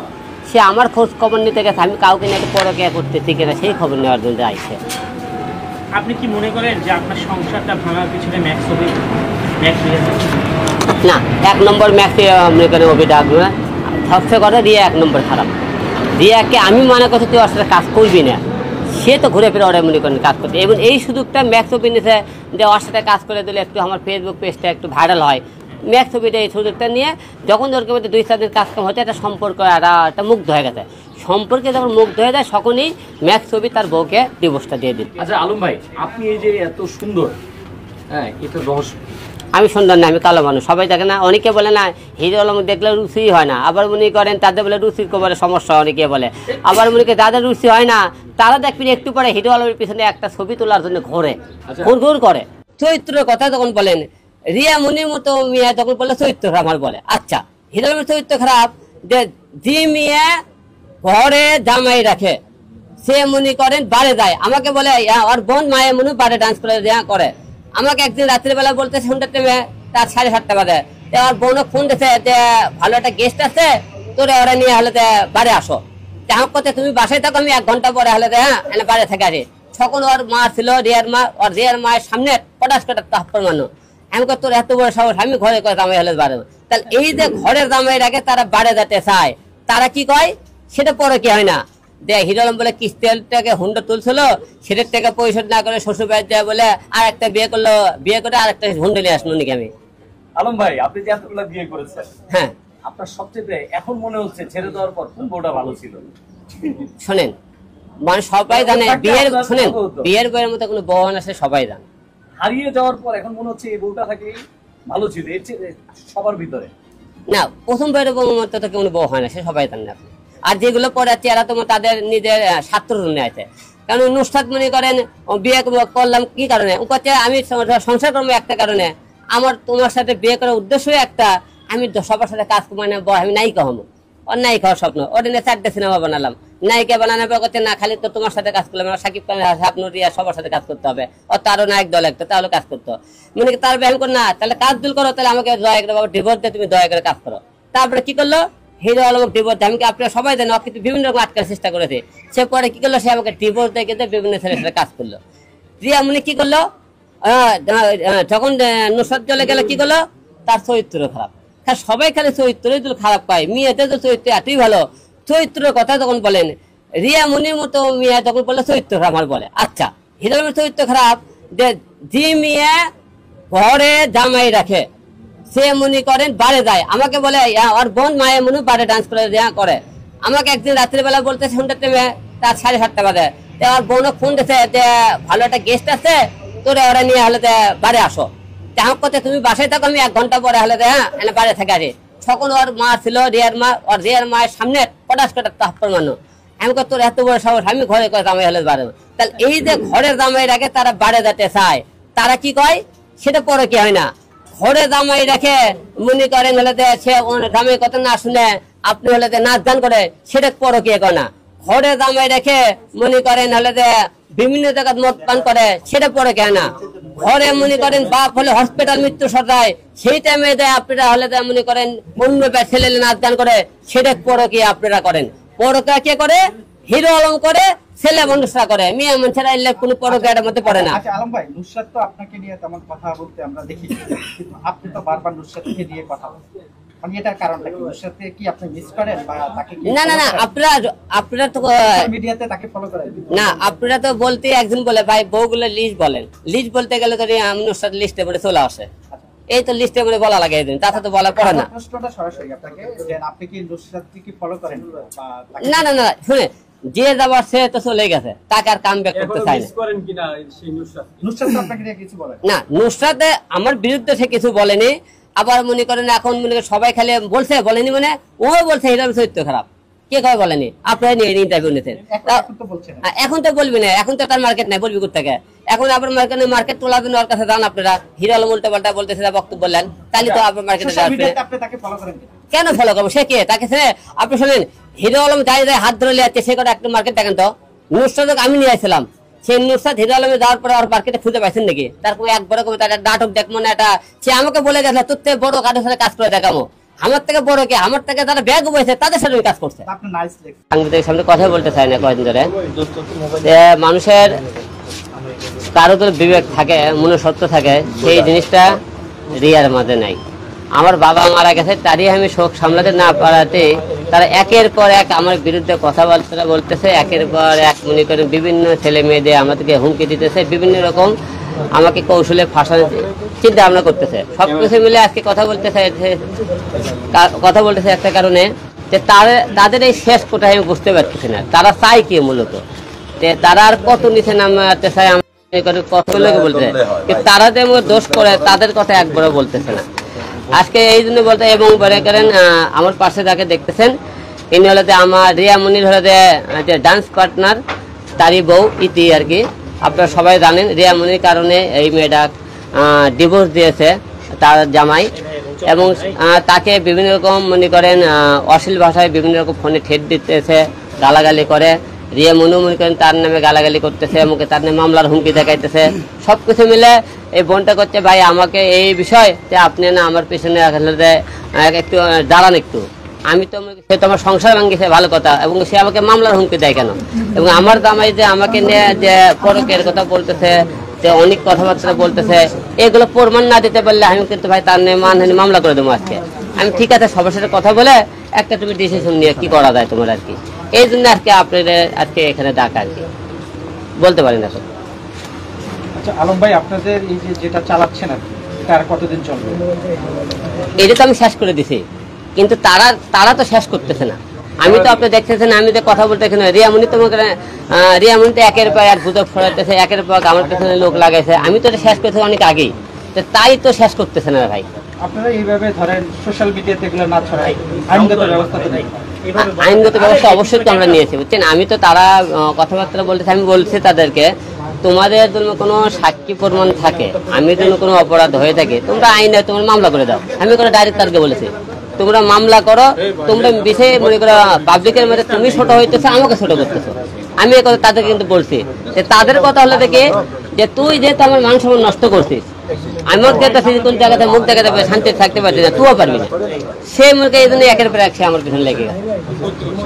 সে আমার খোঁজ খবর নিতে গেছে, আমি কাউকে নিয়ে পরকে করতেছি কিনা সেই খবর নেওয়ার জন্য আইছে। আপনি কি মনে করেন যে আপনার সংসারটা ভাঙার পিছনে ম্যাক্স হবে? না, 1 নম্বর ম্যাক্সে মনে করেন অভিটা না, সবচেয়ে কথা রিয়া 1 নম্বর খারাপ। রিয়াকে আমি মনে করছি তুই ওর সাথে কাজ করবি না, সে তো ঘুরে ফিরে ওরা মনে করেন কাজ করতে, এবং এই সুযোগটা ম্যাক্স ছবি নিয়েছে যে ওর সাথে কাজ করে দিলে একটু আমার ফেসবুক পেজটা একটু ভাইরাল হয়। ম্যাক্স ছবিটা এই সুযোগটা নিয়ে যখন ওরকে মধ্যে 2-4 দিন কাজ কাম হতে একটা সম্পর্ক একটা মুগ্ধ হয়ে গেছে, সম্পর্কে যখন মুগ্ধ হয়ে যায় তখনই ম্যাক্স ছবি তার বউকে ডিভোর্সটা দিয়ে দিন। আচ্ছা আলম ভাই, আপনি এই যে এত সুন্দর, হ্যাঁ, এটা রহস্য। আমি সুন্দর না, আমি কালো মানুষ, সবাই দেখে না, অনেকে বলে না হিরো আলম দেখলে রুচি হয় না, আবার মনে করেন তাদের বলে রুচির কবরে সমস্যা, অনেকে বলে, আবার মনে করেন যাদের রুচি হয় না তারা দেখবেন একটু পরে হিরো আলমের পিছনে একটা ছবি তোলার জন্য ঘোরে, ঘুর করে। চরিত্রের কথা যখন বলেন, রিয়া মনির মতো মেয়ে তখন বলে চরিত্র আমার বলে, আচ্ছা হিরো আলমের চরিত্র খারাপ, যে মেয়ে ঘরে জামাই রাখে সে মনে করেন বারে যায়, আমাকে বলে ওর বোন মায়ের মনে বারে ডান্স করে, আমাকে একদিন রাত্রিবেলা বলতে শুনতে তার 7:30 বাজে, আমার বোনও ফোন দিয়েছে যে ভালো একটা গেস্ট আছে, তোরে ওরা নিয়ে হলে বাড়ি আসো, আমার কথা তুমি বাসায় থাকো, আমি 1 ঘন্টা পরে হলে এনে বাড়ি থেকে আসি। তখন ওর মা ছিল রিয়ার মা, ওর রিয়ার মায়ের সামনে পটাশ কাটার তাপ্পর মানুষ, আমি তোর এত বড় সাহস, আমি ঘরে জামাই হলে বাড়ে, তাহলে এই যে ঘরের জামাই রাখে তারা বাড়ে যেতে চায়, তারা কি কয় সেটা পরে কি হয় না, হিরো আলম বলে কিস্তিটাকে হুন্ডা তুলছিল, সেটার টাকা পরিশোধ না করে শ্বশুর বাড়ি দেয় বলে আর একটা বিয়ে করলো, বিয়ে করে আর একটা হুন্ডা নিয়ে আসলো নাকি। আমি আলম ভাই, আপনি যে এতগুলো বিয়ে করেছেন, হ্যাঁ, আপনার সবচেয়ে এখন মনে হচ্ছে ছেড়ে দেওয়ার পর কোন বউটা ভালো ছিল? শোনেন, মানে সবাই জানে বিয়ের, শোনেন বিয়ের বইয়ের মতো কোনো বউ আছে সবাই জানে, হারিয়ে যাওয়ার পর এখন মনে হচ্ছে এই বউটা থাকে ভালো ছিল এর চেয়ে সবার ভিতরে। না, প্রথম বউয়ের বউ মতো তো কোনো বউ হয় না, সে সবাই জানেন আপনি। আর যেগুলো পরে আছে এরা তোমার তাদের নিজের স্বার্থ জন্য আছে। কারণ নুসরাত মনে করেন বিয়ে করলাম কি কারণে, ও কাছে আমি সংসার করবো একটা কারণে, আমার তোমার সাথে বিয়ে করার উদ্দেশ্যই একটা, আমি সবার সাথে কাজ মানে আমি নায়িকা হবো, ওর নায়িকা হওয়ার স্বপ্ন। ওর দিনে 4টে সিনেমা বানালাম, নায়িকা বানানো করতে না খালি তো তোমার সাথে কাজ করলাম, সাকিব খান স্বপ্ন রিয়া সবার সাথে কাজ করতে হবে, ওর তারও নায়ক দল একটা তাহলে কাজ করতো, মানে তার ব্যায়াম কর না, তাহলে কাজ দুল করো, তাহলে আমাকে দয়া করে বাবা ডিভোর্স দিয়ে তুমি দয়া করে কাজ করো। তারপরে কি করলো, হিরো আলমকে ডিভোর্স দিয়ে, আমি আপনারা সবাই জানেন কিন্তু বিভিন্ন রকম আটকার চেষ্টা করেছে, সে পরে কি করলো, সে আমাকে ডিভোর্স দিয়ে কিন্তু বিভিন্ন ছেলের সাথে কাজ করলো। রিয়া মনি কি করলো, যখন নুসরাত চলে গেল কি করলো, তার চরিত্র খারাপ। সবাই খালি চরিত্রই খারাপ পায়, মেয়েদের তো চরিত্র এতই ভালো, চরিত্রের কথা যখন বলেন রিয়া মনির মতো মেয়ে যখন বলে চরিত্র খারাপ বলে, আচ্ছা হিরো আলমের চরিত্র খারাপ, যে মেয়ে ঘরে জামাই রাখে সে মনে করেন বারে যায়, আমাকে বলে ওর বোন মায়ের মনে বারে ডান্স করে, আমাকে একদিন রাত্রিবেলা বলতে সন্ধ্যার টাইমে তার 7:30 বাজে, ওর বোনও ফোন দিয়েছে যে ভালো একটা গেস্ট আছে তোরে ওরা নিয়ে হলে বাড়ি আসো, আমাকে কথা তুমি বাসায় থাকো, আমি 1 ঘন্টা পরে হলে হ্যাঁ এনে বাড়ি থেকে আসি। তখন ওর মা ছিল রিয়ার মা, ওর রিয়ার মায়ের সামনে পটাশ কাটার তাপ্পর মানুষ, আমি তোর এত বড় সাহস, আমি ঘরে করে জামাই হলে বাড়ে, তাহলে এই যে ঘরের জামাই রাখে তারা বাড়ে যেতে চায়, তারা কি কয় সেটা পরে কি হয় না, ঘরে জামাই রাখে মনে করেন হলে সে জামাই কথা না শুনে আপনি হলে নাচ গান করে, সেটা পরে কি করে না, ঘরে জামাই রেখে মনে করেন হলে বিভিন্ন জায়গায় মদ পান করে, সেটা পরে কে না, ঘরে মনে করেন বাপ হলে হসপিটাল মৃত্যু সজ্জায়, সেই টাইমে আপনারা হলে মনে করেন অন্য ছেলে নাচ গান করে, সেটা পরে কি আপনারা করেন, পরকা কে করে, হিরো আলম করে, ছেলে মানুষরা করে, মেয়ে মানুষেরা এলে কোনো পরকার মধ্যে পড়ে না। আচ্ছা আলম ভাই, নুসরাত তো আপনাকে নিয়ে তেমন কথা বলতে আমরা দেখি, কিন্তু আপনি তো বারবার নুসরাতকে নিয়ে কথা বলছেন, মানে এটার কারণটা কি, নুসরাতকে কি আপনি মিস করেন বা তাকে কি? না না না, আপনারা তো মিডিয়াতে তাকে ফলো করেন না, আপনারা তো বলতে একজন বলে ভাই বউগুলো লিস্ট বলেন, লিস্ট বলতে গেলে তো নুসরাত লিস্টে পড়ে চলে আসে, এই তো লিস্টে করে বলা লাগে, তাতে তো বলা পড়ে না। প্রশ্নটা সরাসরি আপনাকে, যে আপনি কি নুসরাতকে কি ফলো করেন বা তাকে? না না না, শুনে যে যাবার সে তো চলে গেছে, তাকে আর কাম ব্যাক করতে চায় না। নুসরাত আপনাকে নিয়ে কিছু বলে না, নুসরাত আমার বিরুদ্ধে সে কিছু বলেনি, আবার মনে করেন এখন মনে করেন সবাই খালি বলছে, বলেনি মানে ও বলছে হিরো আলমের চরিত্র খারাপ, কে কয় বলেনি, আপনারা নিয়ে ইন্টারভিউ নিতেন, এখন তো বলবি না, এখন তো তার মার্কেট নাই, বলবি কোথেকে, এখন আপনার মার্কেট তোলার জন্য ওর কাছে যান আপনারা, হিরো আলম উল্টা পাল্টা বলতেছে বক্তব্য বললেন, তাহলে তো আপনার মার্কেটে কেন ফলো করবো, সে কে তাকে আপনি শোনেন, হিরো আলম যাই যায় হাত ধরে লিয়াচ্ছে, সে করে একটা মার্কেট দেখেন তো, নুসরাত আমি নিয়ে আসছিলাম, সেই নুসরাত হিরো আলমে যাওয়ার পরে ওর মার্কেটে খুঁজে পাইছেন নাকি, তার কোনো একবার তার নাটক দেখবো না, এটা সে আমাকে বলে গেছে তোর থেকে বড় কারোর সাথে কাজ করে দেখাবো, আমার থেকে বড় কে, আমার থেকে যারা ব্যাগ বইছে তাদের সাথে কাজ করছে। সাংবাদিক সামনে কথা বলতে চাই না কয়েকদিন ধরে, মানুষের কারো তো বিবেক থাকে, মনে সত্য থাকে, সেই জিনিসটা রিয়ার মাঝে নাই। আমার বাবা মারা গেছে, তারই আমি শোক সামলাতে না পারাতে তারা একের পর এক আমার বিরুদ্ধে কথাবার্তা বলতেছে, একের পর এক মনে করেন বিভিন্ন ছেলে মেয়েদের আমাদেরকে হুমকি দিতেছে, বিভিন্ন রকম আমাকে কৌশলে ফাঁসানোর চিন্তা ভাবনা করতেছে, সবকিছু মিলে আজকে কথা বলতেছে একটা কারণে যে তাদের এই শেষ কোথায় আমি বুঝতে পারতেছি না, তারা চাই কি মূলত, তারা আর কত নিচে নামাতে চায় কত লোকে বলতে, তারা যে দোষ করে তাদের কথা একবারও বলতেছে না। আজকে এই জন্য বলতে, এবং বলে করেন আমার পাশে যাকে দেখতেছেন ইনি হলে আমার রিয়া মনির হলে যে ডান্স পার্টনার, তারই বউ ইতি আর কি, আপনারা সবাই জানেন। রিয়া মনির কারণে এই মেয়েটা ডিভোর্স দিয়েছে তার জামাই, এবং তাকে বিভিন্ন রকম মনে করেন অশ্লীল ভাষায় বিভিন্ন রকম ফোনে ঠেট দিতেছে, গালাগালি করে, রিয়া মনু মনে করেন তার নামে গালাগালি করতেছে, আমাকে তার নামে মামলার হুমকি দেখাইতেছে, সবকিছু মিলে এই বোনটা করছে ভাই আমাকে এই বিষয় যে আপনি না আমার পিছনে একটু দাঁড়ান একটু, আমি তো সে তো আমার সংসার ভাঙিয়েছে ভালো কথা, এবং সে আমাকে মামলার হুমকি দেয় কেন, এবং আমার জামাই যে আমাকে নিয়ে যে পরকের কথা বলতেছে, যে অনেক কথাবার্তা বলতেছে, এগুলো প্রমাণ না দিতে পারলে আমি কিন্তু ভাই তার নিয়ে মানহানি মামলা করে দেবো আজকে। আমি ঠিক আছে সবার সাথে কথা বলে একটা তুমি ডিসিশন নিয়ে কি করা যায় তোমার আর কি, এই জন্য আজকে আপনাদের আজকে এখানে ডাকা আর কি, বলতে পারি না। আচ্ছা আলম ভাই, আপনাদের এই যে যেটা চালাচ্ছেন আর কি, এটা আর কতদিন চলবে? এটা তো আমি শেষ করে দিছি, কিন্তু তারা তো শেষ করতেছে না, আমি তো আপনি দেখতেছেন, আমি তো কথা বলতে এখানে রিয়ামণি তোমাকে রিয়ামণি তো একের পর এক গুজব ছড়াইতেছে, একের পর আমার পেছনে লোক লাগাইছে। আমি তো এটা শেষ করতেছি অনেক আগেই, তো তাই তো শেষ করতেছে না ভাই। আপনারা এইভাবে ধরেন সোশ্যাল মিডিয়াতে এগুলো না ছড়ায়, আইনগত ব্যবস্থা তো নেই। আইনগত ব্যবস্থা অবশ্যই তো আমরা নিয়েছি, বুঝছেন। আমি তো তারা কথাবার্তা বলতেছে, আমি বলছি তাদেরকে তোমাদের জন্য কোনো সাক্ষী প্রমাণ থাকে, আমি জন্য কোনো অপরাধ হয়ে থাকে, তোমরা আইনে তোমরা মামলা করে দাও। আমি কোনো ডাইরেক্ট তাদেরকে বলেছি তোমরা মামলা করো, তোমরা বিষয়ে মনে করো পাবলিকের মধ্যে তুমি ছোট হইতেছো, আমাকে ছোট করতেছো। আমি এই কথা তাদেরকে কিন্তু বলছি, যে তাদের কথা হলো দেখে যে তুই যেহেতু আমার মান সম্মান নষ্ট করছিস, আমার একটা কোন জায়গাতে মুখ দেখাতে পারে শান্তি থাকতে পারছি না, তুইও পারবি না। সে মুখে এই জন্য একের পর এক সে আমার পিছনে লেগে গেছে,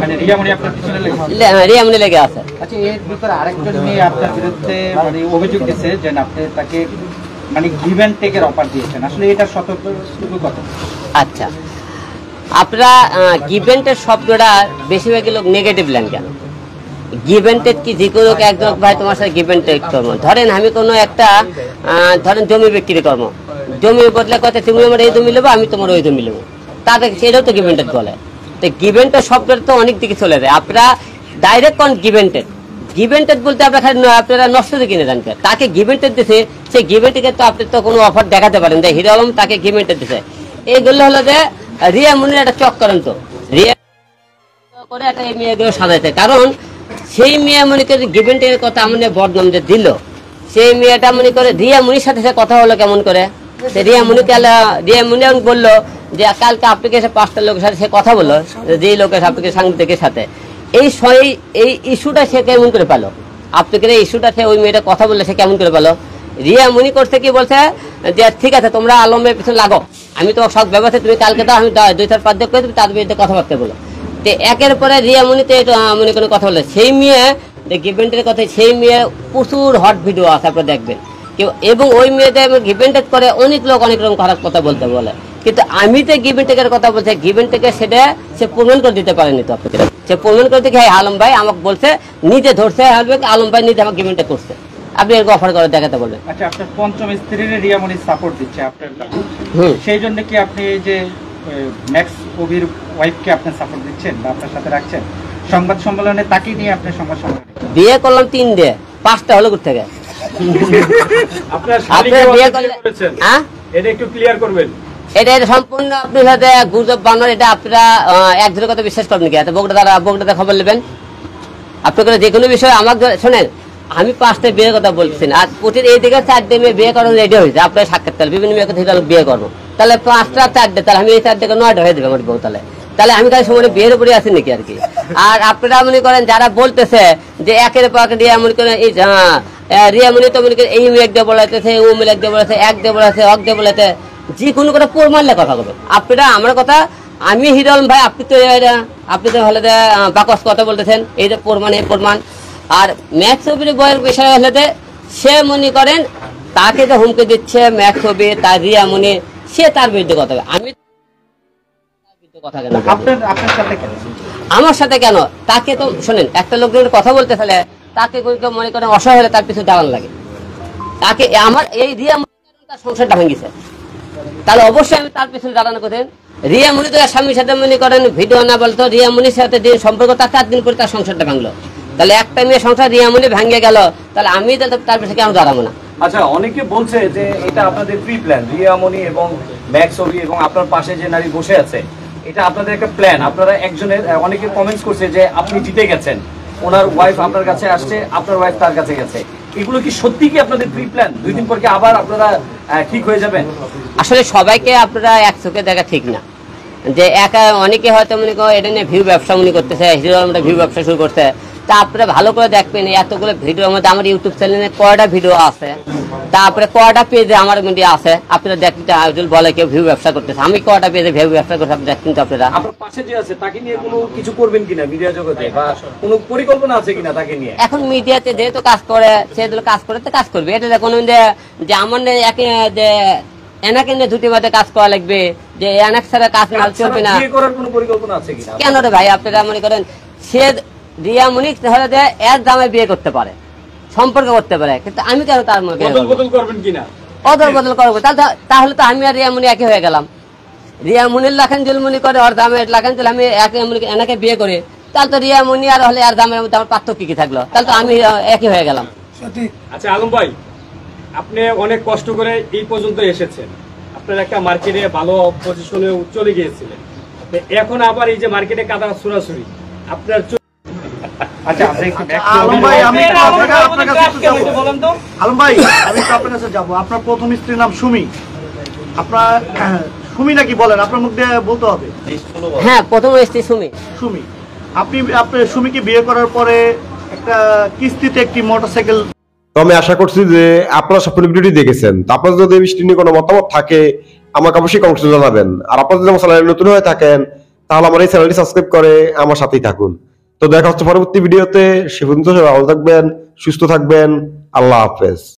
মানে রিয়ামণি আপনার পিছনে লেগেছে। রিয়ামণি লেগে আছে। আচ্ছা, এর ভিতরে আরেকজন মেয়ে আপনার বিরুদ্ধে মানে অভিযোগ দিয়েছে যে আপনি তাকে মানে গিভ অ্যান্ড টেকের অফার দিয়েছেন, আসলে এটা সতর্কটুকু কত? আচ্ছা, আপনারা গিভেন্টের শব্দটা বেশিরভাগই লোক নেগেটিভ নেন কেন? গিভেন্টেড কি যে কোনো একজন ভাই তোমার সাথে গিভেন্টেড কর্ম, ধরেন আমি কোনো একটা ধরেন জমি বিক্রি কর্ম, জমির বদলে কথা তুমি আমার এই জমি নেবো, আমি তোমার ওই জমি নেবো, তাদের সেটাও তো গিভেন্টেড বলে। তো গিভেন্টেড শব্দটা তো অনেক দিকে চলে যায়। আপনারা ডাইরেক্ট কোন গিভেন্টেড, গিভেন্টেড বলতে আপনারা নষ্ট কিনে জানতে, তাকে গিভেন্টেড দিছে, সেই গিভেন্টকে তো আপনি তো কোনো অফার দেখাতে পারেন যে হিরো আলম তাকে গিভেন্টেড দিছে। এইগুলো হলো যে রিয়ামণির একটা চক্রান্ত, রিয়া করে একটা এই মেয়েগুলো সাজাইছে। কারণ সেই মেয়ে মনে করে গিভেন্টের কথা আমাদের বদনাম যে দিল, সেই মেয়েটা মনে করে রিয়ামণির সাথে কথা হলো কেমন করে, রিয়ামণি বললো যে কালকে আপনাকে এসে 5টা লোকের সাথে সে কথা বললো, যে লোকের আপনাকে সাংবাদিকের সাথে এই ইস্যুটা সে কেমন করে পেলো, আপনাকে এই ইস্যুটা সে ওই মেয়েটা কথা বললে সে কেমন করে পেলো। রিয়ামণি করছে কি বলছে যে ঠিক আছে তোমরা আলমের পিছনে লাগো, আমি তো সব ব্যবস্থা তুমি কালকে দাও, আমি 2-4-5 দিন করে তুমি তার বিরুদ্ধে কথাবার্তা বলো। তো একের পরে রিয়ামণিতে মনে কোনো কথা বলে, সেই মেয়ে গিভেন্টের কথা, সেই মেয়ে প্রচুর হট ভিডিও আছে আপনারা দেখবেন কেউ, এবং ওই মেয়েদের গিভেন্টেড করে অনেক লোক অনেক রকম খারাপ কথা বলতে বলে, কিন্তু আমি তো গিভেন্টেকের কথা বলছি, গিভেন্টেকে সেটা সে প্রমাণ করে দিতে পারেনি। তো আপনাকে সে প্রমাণ করে দেখে আলম ভাই আমাকে বলছে, নিজে ধরছে আলম ভাই নিজে আমাকে গিভেন্টেক করছে, আপনি এরকম অফার করে দেখাতে বলবেন। আচ্ছা, আপনার পঞ্চম স্ত্রীর রিয়ামণি সাপোর্ট দিচ্ছে আপনার, সেই জন্য কি আপনি এই যে ম্যাক্স কবির ওয়াইফকে আপনি সাপোর্ট দিচ্ছেন বা আপনার সাথে রাখছেন? সংবাদ সম্মেলনে তাকে নিয়ে আপনি সংবাদ সম্মেলনে বিয়ে করলাম 3 দিয়ে 5টা হলো কোথা থেকে? আপনার বিয়ে করলেন, হ্যাঁ এটা একটু ক্লিয়ার করবেন। এটা সম্পূর্ণ আপনার সাথে গুজব বানানোর, এটা আপনারা একজনের কথা বিশ্বাস করবেন কি? বগুড়াতে খবর নেবেন আপনারা যে কোনো বিষয়ে আমাকে শোনেন, আমি 5টা বিয়ের কথা বলছি না, আর প্রতিদিন এই দিকে 4টে মেয়ে বিয়ে করানো রেডি হয়েছে, আপনার সাক্ষাৎকার বিভিন্ন মেয়েকে বিয়ে করবো, তাহলে 5টা 4টে, তাহলে আমি এই 4 থেকে 9টা হয়ে দেবে আমার বউ, তাহলে আমি কাছে সময় বিয়ের উপরে আছি নাকি আর কি? আর আপনারা মনে করেন যারা বলতেছে যে একের পর রিয়া মনে করেন এই রিয়ামণি তো মনে করেন এই মেয়ে দিয়ে বলাইতেছে, ও মেয়ে দিয়ে বলেছে, এক দিয়ে বলেছে, অক দিয়ে বলেছে, যে কোনো কথা প্রমাণলে কথা বলবে আপনারা। আমার কথা আমি হিরো আলম ভাই, আপনি তো হলে বাকস কথা বলতেছেন, এই যে প্রমাণ। আর ম্যাক্স ছবির বইয়ের বিষয় হলে সে মনে করেন তাকে যে হুমকি দিচ্ছে ম্যাক্স ছবি, তার রিয়ামণি, সে তার বিরুদ্ধে কথা বলে, আমি কথা কেন আমার সাথে কেন? তাকে তো শোনেন, একটা লোক কথা বলতে চাইলে তাকে মনে করেন অসহায় হলে তার পিছনে দাঁড়ান লাগে, তাকে আমার এই রিয়ামণি তার সংসারটা ভেঙেছে, তাহলে অবশ্যই আমি তার পিছনে দাঁড়ানো করতেন। রিয়ামণি তো স্বামীর সাথে মনে করেন ভিডিও না বলতো, রিয়ামণির সাথে যে সম্পর্ক তার 4 দিন পরে তার সংসারটা ভাঙলো, তাহলে একটা মেয়ে সংসার রিয়ামণি ভাঙিয়ে গেল, তাহলে আমি তার পিছনে কেন দাঁড়াবো না? আচ্ছা, অনেকে বলছে যে এটা আপনাদের প্রি প্ল্যান, রিয়ামণি এবং ম্যাক্স ছবি এবং আপনার পাশে যে নারী বসে আছে, এটা আপনাদের একটা প্ল্যান। আপনারা একজনের অনেকে কমেন্টস করছে যে আপনি জিতে গেছেন, ওনার ওয়াইফ আপনার কাছে আসছে, আপনার ওয়াইফ তার কাছে গেছে, এগুলো কি সত্যি কি আপনাদের প্রি প্ল্যান? 2 দিন পর কি আবার আপনারা ঠিক হয়ে যাবেন? আসলে সবাইকে আপনারা এক চোখে দেখা ঠিক না, যে একা অনেকে হয়তো মনে করো এটা নিয়ে ভিউ ব্যবসা মনে করতেছে, হিরো আলমটা ভিউ ব্যবসা শুরু করছে, তা আপনারা ভালো করে দেখবেন এতগুলো ভিডিওর মধ্যে আমার ইউটিউব চ্যানেলে কয়টা ভিডিও আছে, তারপরে কয়টা পেজে আমার মিডিয়া আছে, আপনারা দেখতে বলে কেউ ভিউ ব্যবসা করতেছে, আমি কয়টা পেজে ভিউ ব্যবসা করতে আপনি দেখেন। তো আপনারা আপনার পাশে যে আছে তাকে নিয়ে কোনো কিছু করবেন কিনা মিডিয়া জগতে, বা কোনো পরিকল্পনা আছে কিনা তাকে নিয়ে? এখন মিডিয়াতে যেহেতু কাজ করে, সেগুলো কাজ করে তো কাজ করবে, এটা কোনো যে আমার একে যে এনাকে নিয়ে দুটি মাঠে কাজ করা লাগবে, যে এনাক ছাড়া কাজ না চলবে না, কোনো পরিকল্পনা আছে কিনা? কেন রে ভাই? আপনারা মনে করেন সে রিয়ামণি তাহলে এর দামে বিয়ে করতে পারে, সম্পর্ক করতে পারে, কিন্তু আমি কেন তার মধ্যে বদল করবেন কিনা? অদল বদল করবো? তাহলে তো আমি আর রিয়ামণি একই হয়ে গেলাম, রিয়া মুনির লাখান জুলমুনি করে ওর দামে 1 লাখ তাহলে আমি এনাকে বিয়ে করে তাহলে তো রিয়া মুনি আর হলে আর দামের মধ্যে আমার পার্থক্য কি থাকলো, তাহলে তো আমি একই হয়ে গেলাম। আচ্ছা আলম ভাই, আপনি অনেক কষ্ট করে এই পর্যন্ত এসেছেন, আপনার একটা মার্কেটে ভালো পজিশনে চলে গিয়েছিলেন, এখন আবার এই যে মার্কেটে কাদা ছুড়াছুড়ি আপনার আচ্ছা আমরা একটু আলম ভাই আমি আপনার কাছে বলেন তো। আলম ভাই আমি একটু আপনার কাছে যাবো। আপনার প্রথম স্ত্রীর নাম সুমি, আপনার সুমি নাকি বলেন, আপনার মুখ দিয়ে বলতে হবে। হ্যাঁ প্রথম স্ত্রী সুমি। সুমি, আপনি সুমিকে বিয়ে করার পরে একটা কিস্তিতে একটি মোটরসাইকেল। তো আমি আশা করছি যে আপনারা সম্পূর্ণ ভিডিওটি দেখেছেন। তো আপনার যদি এই বিষয়টি নিয়ে কোনো মতামত থাকে আমাকে অবশ্যই কমেন্টে জানাবেন। আর আপনারা যদি আমার চ্যানেলে নতুন হয়ে থাকেন তাহলে আমার এই চ্যানেলটি সাবস্ক্রাইব করে আমার সাথেই থাকুন। তো দেখা হচ্ছে পরবর্তী ভিডিওতে। সে পর্যন্ত সবাই ভালো থাকবেন, সুস্থ থাকবেন। আল্লাহ হাফেজ।